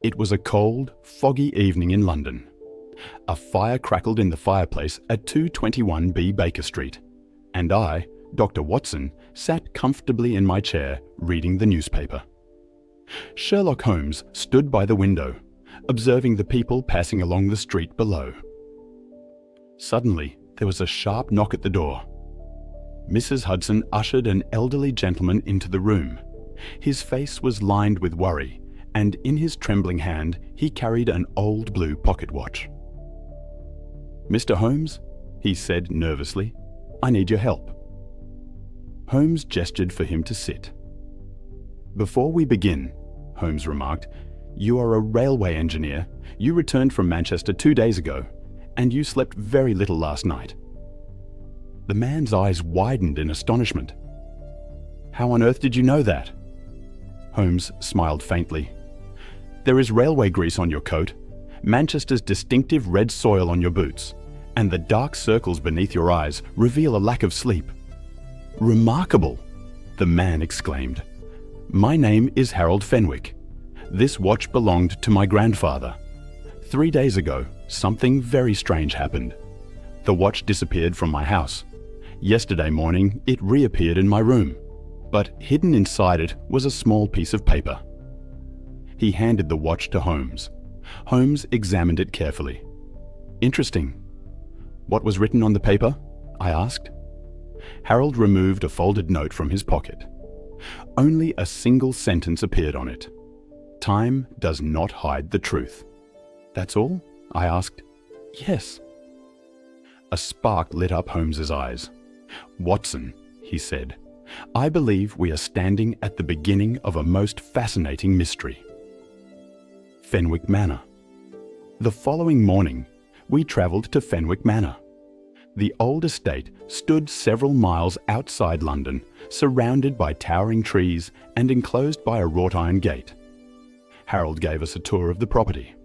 It was a cold, foggy evening in London. A fire crackled in the fireplace at 221B Baker Street, and I, Dr. Watson, sat comfortably in my chair reading the newspaper. Sherlock Holmes stood by the window, observing the people passing along the street below. Suddenly, there was a sharp knock at the door. Mrs. Hudson ushered an elderly gentleman into the room. His face was lined with worry, and in his trembling hand he carried an old blue pocket watch. "Mr. Holmes," he said nervously, "I need your help." Holmes gestured for him to sit. "Before we begin," Holmes remarked, "you are a railway engineer. You returned from Manchester 2 days ago, and you slept very little last night." The man's eyes widened in astonishment. "How on earth did you know that?" Holmes smiled faintly. "There is railway grease on your coat, Manchester's distinctive red soil on your boots, and the dark circles beneath your eyes reveal a lack of sleep." "Remarkable!" the man exclaimed. "My name is Harold Fenwick. This watch belonged to my grandfather. 3 days ago, something very strange happened. The watch disappeared from my house. Yesterday morning, it reappeared in my room, but hidden inside it was a small piece of paper." He handed the watch to Holmes. Holmes examined it carefully. "Interesting. What was written on the paper?" I asked. Harold removed a folded note from his pocket. Only a single sentence appeared on it. "Time does not hide the truth." "That's all?" I asked. "Yes." A spark lit up Holmes's eyes. "Watson," he said, "I believe we are standing at the beginning of a most fascinating mystery." Fenwick Manor. The following morning, we travelled to Fenwick Manor. The old estate stood several miles outside London, surrounded by towering trees and enclosed by a wrought iron gate. Harold gave us a tour of the property.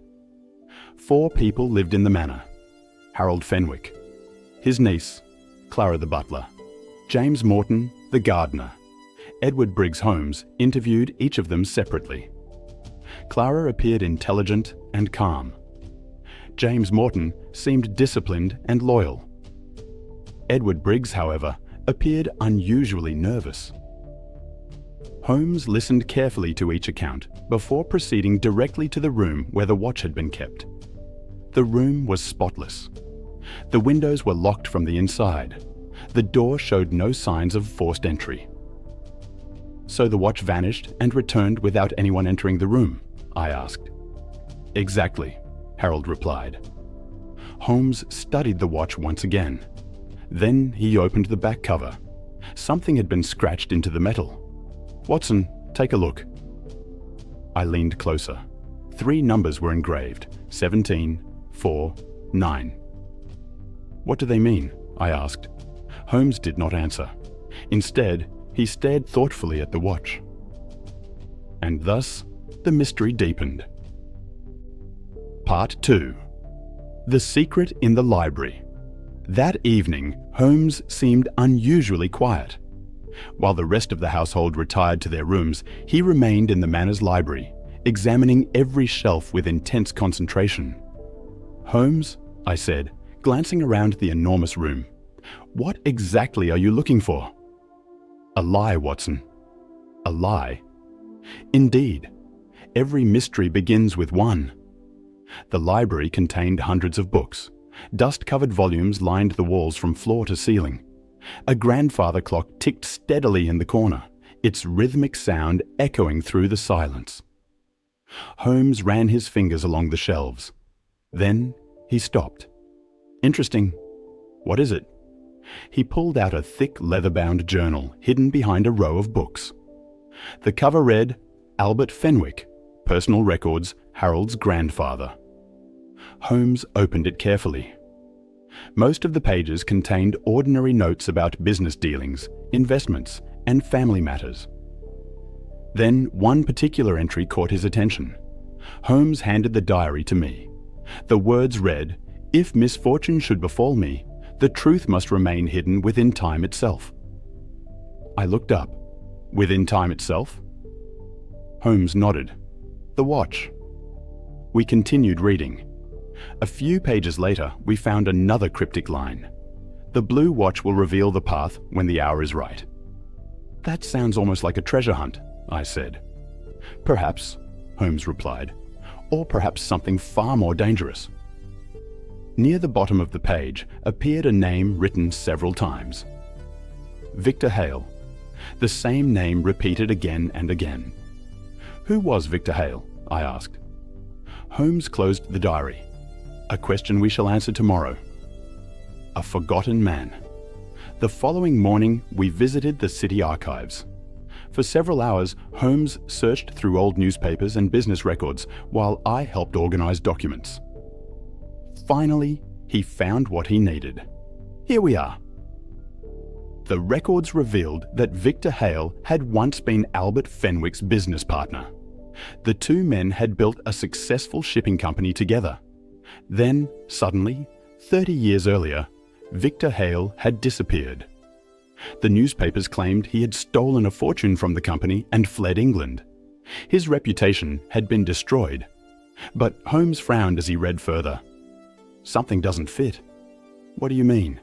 4 people lived in the manor. Harold Fenwick, his niece, Clara the butler, James Morton, the gardener. Edward Briggs Holmes interviewed each of them separately. Clara appeared intelligent and calm. James Morton seemed disciplined and loyal. Edward Briggs, however, appeared unusually nervous. Holmes listened carefully to each account before proceeding directly to the room where the watch had been kept. The room was spotless. The windows were locked from the inside. The door showed no signs of forced entry. "So the watch vanished and returned without anyone entering the room?" I asked. "Exactly," Harold replied. Holmes studied the watch once again. Then he opened the back cover. Something had been scratched into the metal. "Watson, take a look." I leaned closer. 3 numbers were engraved: 17, 4, 9. "What do they mean?" I asked. Holmes did not answer. Instead, he stared thoughtfully at the watch. And thus, the mystery deepened. Part 2. The Secret in the Library. That evening, Holmes seemed unusually quiet. While the rest of the household retired to their rooms, he remained in the manor's library, examining every shelf with intense concentration. "Holmes," I said, glancing around the enormous room, "what exactly are you looking for?" "A lie, Watson." "A lie?" "Indeed. Every mystery begins with one." The library contained hundreds of books. Dust-covered volumes lined the walls from floor to ceiling. A grandfather clock ticked steadily in the corner, its rhythmic sound echoing through the silence. Holmes ran his fingers along the shelves. Then he stopped. "Interesting. What is it?" He pulled out a thick leather-bound journal hidden behind a row of books. The cover read, "Albert Fenwick, Personal Records, Harold's Grandfather." Holmes opened it carefully. Most of the pages contained ordinary notes about business dealings, investments, and family matters. Then one particular entry caught his attention. Holmes handed the diary to me. The words read, "If misfortune should befall me, the truth must remain hidden within time itself." I looked up. "Within time itself?" Holmes nodded. "The watch." We continued reading. A few pages later, we found another cryptic line. "The blue watch will reveal the path when the hour is right." "That sounds almost like a treasure hunt," I said. "Perhaps," Holmes replied, "or perhaps something far more dangerous." Near the bottom of the page appeared a name written several times. Victor Hale. The same name repeated again and again. Who was Victor Hale? I asked. Holmes closed the diary. "A question we shall answer tomorrow." A forgotten man. The following morning, we visited the city archives. For several hours, Holmes searched through old newspapers and business records while I helped organize documents. Finally, he found what he needed. Here we are. The records revealed that Victor Hale had once been Albert Fenwick's business partner. The two men had built a successful shipping company together. Then, suddenly, 30 years earlier, Victor Hale had disappeared. The newspapers claimed he had stolen a fortune from the company and fled England. His reputation had been destroyed. But Holmes frowned as he read further. "Something doesn't fit." "What do you mean?"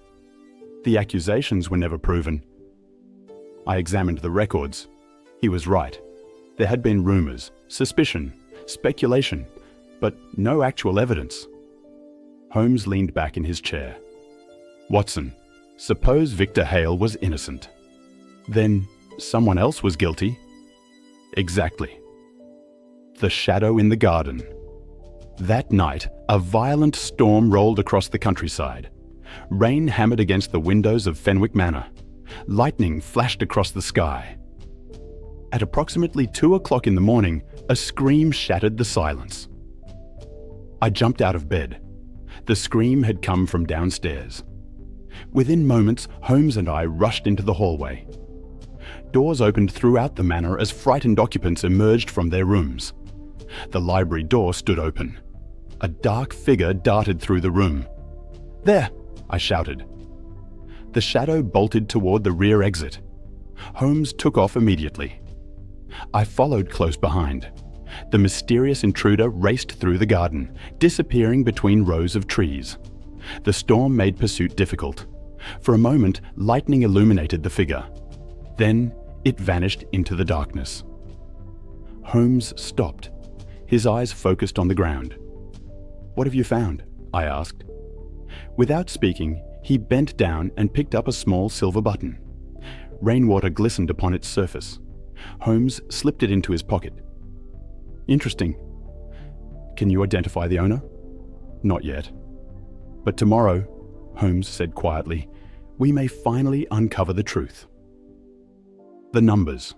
"The accusations were never proven." I examined the records. He was right. There had been rumors, suspicion, speculation, but no actual evidence. Holmes leaned back in his chair. "Watson, suppose Victor Hale was innocent. Then someone else was guilty?" "Exactly." The shadow in the garden. That night, a violent storm rolled across the countryside. Rain hammered against the windows of Fenwick Manor. Lightning flashed across the sky. At approximately 2 o'clock in the morning, a scream shattered the silence. I jumped out of bed. The scream had come from downstairs. Within moments, Holmes and I rushed into the hallway. Doors opened throughout the manor as frightened occupants emerged from their rooms. The library door stood open. A dark figure darted through the room. "There!" I shouted. The shadow bolted toward the rear exit. Holmes took off immediately. I followed close behind. The mysterious intruder raced through the garden, disappearing between rows of trees. The storm made pursuit difficult. For a moment, lightning illuminated the figure. Then it vanished into the darkness. Holmes stopped. His eyes focused on the ground. "What have you found?" I asked. Without speaking, he bent down and picked up a small silver button. Rainwater glistened upon its surface. Holmes slipped it into his pocket. "Interesting. Can you identify the owner?" "Not yet. But tomorrow," Holmes said quietly, "we may finally uncover the truth." The numbers.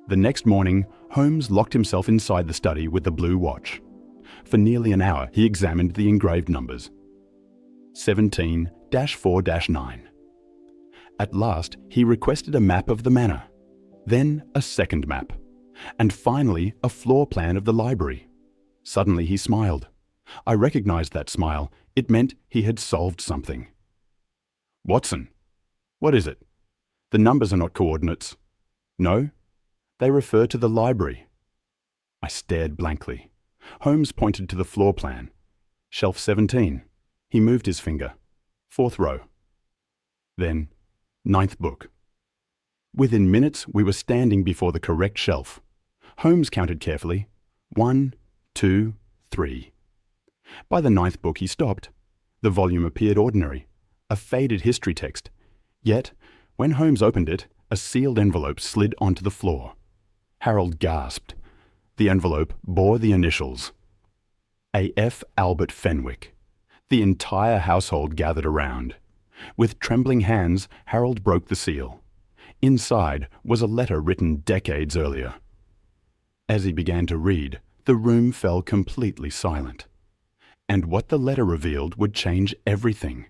The next morning, Holmes locked himself inside the study with the blue watch. For nearly an hour, he examined the engraved numbers. 17-4-9. At last, he requested a map of the manor, then a second map, and finally a floor plan of the library. Suddenly he smiled. I recognized that smile. It meant he had solved something. "Watson, what is it? The numbers are not coordinates." "No, they refer to the library." I stared blankly. Holmes pointed to the floor plan. "Shelf 17. He moved his finger. 4th row. Then, 9th book. Within minutes, we were standing before the correct shelf. Holmes counted carefully. 1, 2, 3. By the 9th book, he stopped. The volume appeared ordinary, a faded history text. Yet, when Holmes opened it, a sealed envelope slid onto the floor. Harold gasped. The envelope bore the initials. A.F. Albert Fenwick. The entire household gathered around. With trembling hands, Harold broke the seal. Inside was a letter written decades earlier. As he began to read, the room fell completely silent. And what the letter revealed would change everything.